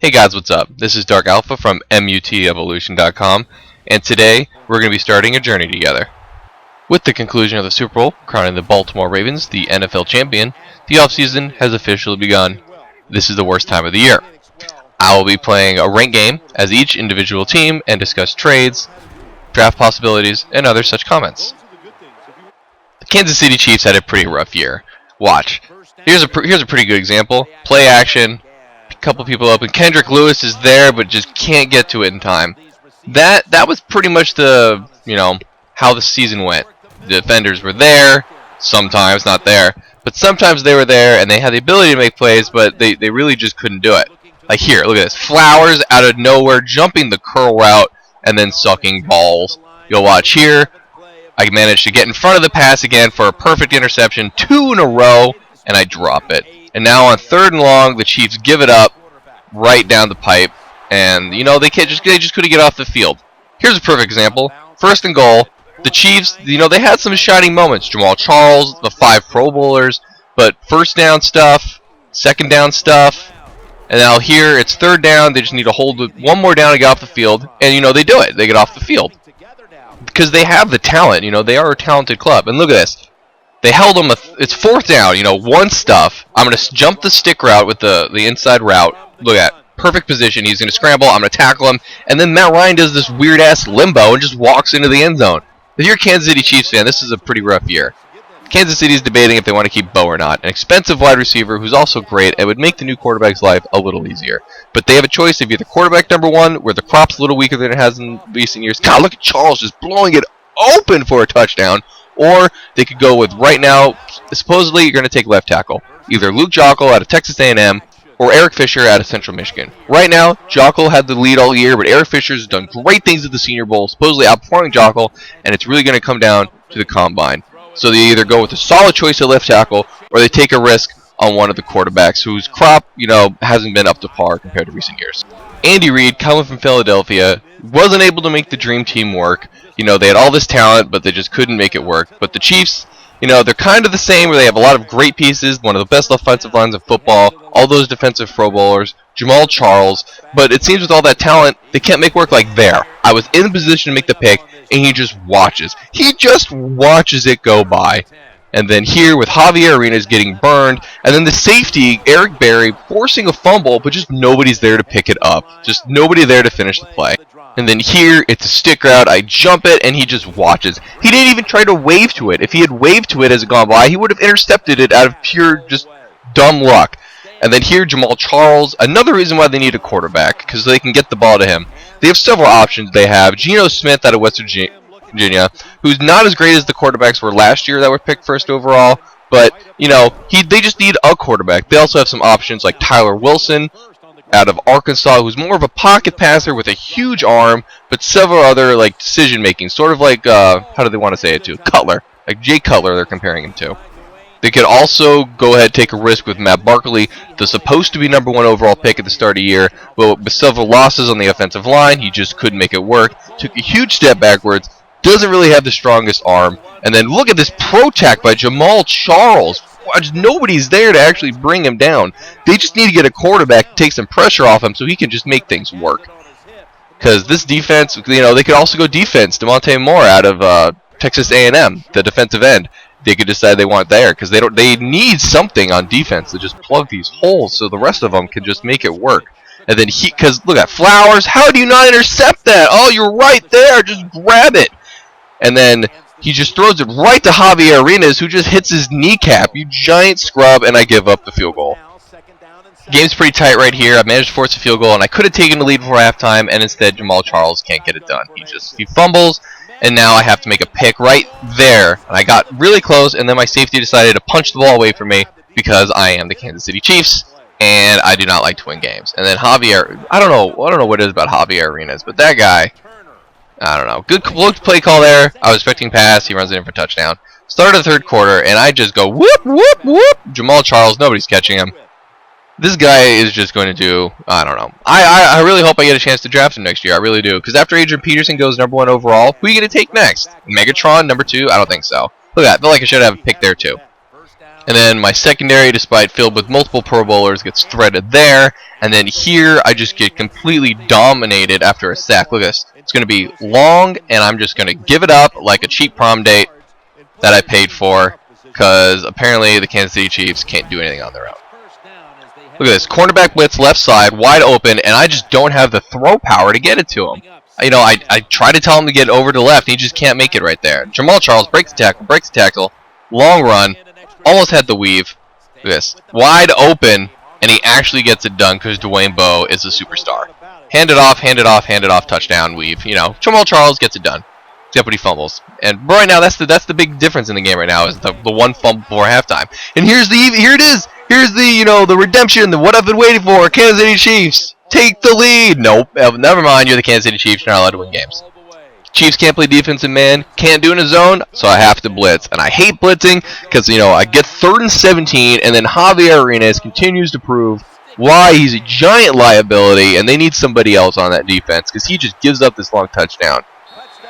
Hey guys, what's up? This is DarkAlpha from mutevolution.com, and today we're going to be starting a journey together. With the conclusion of the Super Bowl, crowning the Baltimore Ravens the NFL champion, the offseason has officially begun. This is the worst time of the year. I will be playing a ranked game as each individual team and discuss trades, draft possibilities, and other such comments. The Kansas City Chiefs had a pretty rough year. Watch. Here's a pretty good example. Play action. Couple people open. Kendrick Lewis is there, but just can't get to it in time. That was pretty much the how the season went. The defenders were there, sometimes not there, but sometimes they were there and they had the ability to make plays, but they really just couldn't do it. Like here, look at this. Flowers out of nowhere, jumping the curl route and then sucking balls. You'll watch here. I managed to get in front of the pass again for a perfect interception, 2 in a row, and I drop it. And now on 3rd and long, the Chiefs give it up right down the pipe, and they just couldn't get off the field. Here's a perfect example. 1st and goal. The Chiefs, they had some shining moments. Jamal Charles, the 5 Pro Bowlers, but 1st down stuff, 2nd down stuff, and now here it's 3rd down. They just need to hold one more down to get off the field, and they do it. They get off the field because they have the talent. They are a talented club. And look at this. They held him. It's 4th down. One stuff. I'm gonna jump the stick route with the inside route. Look at perfect position. He's gonna scramble. I'm gonna tackle him, and then Matt Ryan does this weird ass limbo and just walks into the end zone. If you're a Kansas City Chiefs fan, this is a pretty rough year. Kansas City is debating if they want to keep Bo or not. An expensive wide receiver who's also great and would make the new quarterback's life a little easier. But they have a choice of either quarterback number 1, where the crop's a little weaker than it has in recent years. God, look at Charles just blowing it open for a touchdown. Or they could go with, right now, supposedly you're going to take left tackle. Either Luke Joeckel out of Texas A&M or Eric Fisher out of Central Michigan. Right now, Joeckel had the lead all year, but Eric Fisher's done great things at the Senior Bowl, supposedly outperforming Joeckel, and it's really going to come down to the combine. So they either go with a solid choice at left tackle, or they take a risk on one of the quarterbacks whose crop, hasn't been up to par compared to recent years. Andy Reid, coming from Philadelphia, wasn't able to make the dream team work. They had all this talent, but they just couldn't make it work. But the Chiefs, they're kind of the same, where they have a lot of great pieces, one of the best offensive lines of football, all those defensive Pro Bowlers, Jamal Charles, but it seems with all that talent, they can't make work like there. I was in the position to make the pick, and he just watches. He just watches it go by. And then here with Javier Arenas getting burned, and then the safety, Eric Berry, forcing a fumble, but just nobody's there to pick it up. Just nobody there to finish the play. And then here, it's a stick route, I jump it, and he just watches. He didn't even try to wave to it. If he had waved to it as it gone by, he would have intercepted it out of pure, just dumb luck. And then here, Jamal Charles, another reason why they need a quarterback, because they can get the ball to him. They have several options. They have Geno Smith out of West Virginia, who's not as great as the quarterbacks were last year that were picked 1st overall, but, they just need a quarterback. They also have some options like Tyler Wilson out of Arkansas, who's more of a pocket passer with a huge arm, but several other decision making, sort of like how do they want to say it to? Cutler, like Jay Cutler, they're comparing him to. They could also go ahead and take a risk with Matt Barkley, the supposed to be number 1 overall pick at the start of the year, but with several losses on the offensive line, he just couldn't make it work. Took a huge step backwards. Doesn't really have the strongest arm. And then look at this pro tack by Jamal Charles. Nobody's there to actually bring him down. They just need to get a quarterback to take some pressure off him so he can just make things work. Because this defense, they could also go defense. DeMonte Moore out of Texas A&M, the defensive end. They could decide they want there because they need something on defense to just plug these holes so the rest of them can just make it work. And then because look at Flowers, how do you not intercept that? Oh, you're right there, just grab it. And then he just throws it right to Javier Arenas, who just hits his kneecap. You giant scrub, and I give up the field goal. Game's pretty tight right here. I managed to force a field goal, and I could have taken the lead before halftime, and instead Jamal Charles can't get it done. He fumbles, and now I have to make a pick right there. And I got really close, and then my safety decided to punch the ball away from me because I am the Kansas City Chiefs, and I do not like to win games. And then Javier, I don't know what it is about Javier Arenas, but that guy, I don't know. Good play call there. I was expecting pass. He runs it in for a touchdown. Start of the 3rd quarter, and I just go whoop, whoop, whoop. Jamal Charles, nobody's catching him. This guy is just going to do, I don't know. I really hope I get a chance to draft him next year. I really do. Because after Adrian Peterson goes number 1 overall, who are you going to take next? Megatron, number 2? I don't think so. Look at that. I feel like I should have a pick there, too. And then my secondary, despite filled with multiple Pro Bowlers, gets threaded there. And then here, I just get completely dominated after a sack. Look at this. It's going to be long, and I'm just going to give it up like a cheap prom date that I paid for, because apparently the Kansas City Chiefs can't do anything on their own. Look at this. Cornerback blitz left side, wide open, and I just don't have the throw power to get it to him. You know, I try to tell him to get over to the left, and he just can't make it right there. Jamal Charles breaks the tackle, long run, almost had the weave. Look at this. Wide open, and he actually gets it done because Dwayne Bowe is a superstar. Hand it off, touchdown, weave. You know, Jamal Charles gets it done. Except when he fumbles. And right now, that's the big difference in the game right now, is the one fumble before halftime. And here it is. Here's the redemption, what I've been waiting for. Kansas City Chiefs take the lead. Nope, never mind. You're the Kansas City Chiefs. You're not allowed to win games. Chiefs can't play defensive man, can't do it in a zone, so I have to blitz. And I hate blitzing because, you know, I get 3rd and 17, and then Javier Arenas continues to prove why he's a giant liability, and they need somebody else on that defense because he just gives up this long touchdown.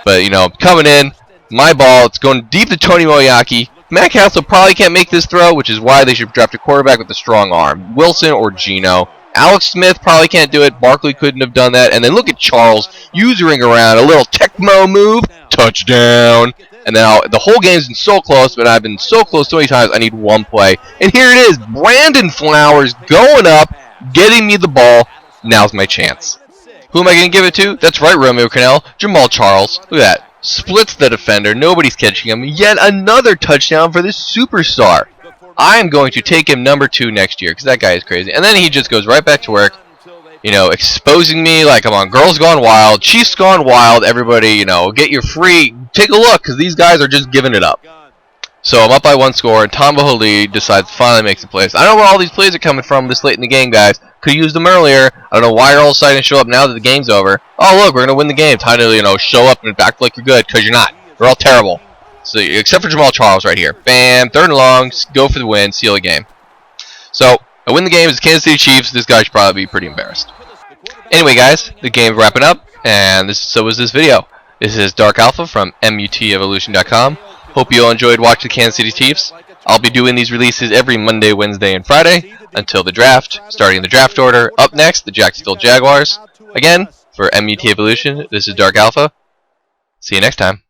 But, you know, coming in, my ball, it's going deep to Tony Moyaki. Matt Castle probably can't make this throw, which is why they should draft a quarterback with a strong arm. Wilson or Geno. Alex Smith probably can't do it. Barkley couldn't have done that. And then look at Charles usering around a little Tecmo move. Touchdown. And now the whole game's been so close, but I've been so close so many times, I need one play. And here it is. Brandon Flowers going up, getting me the ball. Now's my chance. Who am I going to give it to? That's right, Romeo Crennel. Jamal Charles. Look at that. Splits the defender. Nobody's catching him. Yet another touchdown for this superstar. I am going to take him number 2 next year because that guy is crazy. And then he just goes right back to work, you know, exposing me like I'm on Girls Gone Wild, Chiefs Gone Wild. Everybody, you know, get your free. Take a look because these guys are just giving it up. So I'm up by 1 score, and Tom Baholi decides to finally make some plays. I don't know where all these plays are coming from this late in the game, guys. Could have used them earlier. I don't know why you're all deciding to show up now that the game's over. Oh, look, we're going to win the game. Time to, you know, show up and act like you're good, because you're not. You're all terrible. So, except for Jamal Charles right here. Bam, 3rd and long, go for the win, seal the game. So, I win the game. It's Kansas City Chiefs. This guy should probably be pretty embarrassed. Anyway, guys, the game's wrapping up, and so is this video. This is DarkAlpha from MUTEvolution.com. Hope you all enjoyed watching the Kansas City Chiefs. I'll be doing these releases every Monday, Wednesday, and Friday until the draft, starting the draft order. Up next, the Jacksonville Jaguars. Again, for MUT Evolution, this is DarkAlpha. See you next time.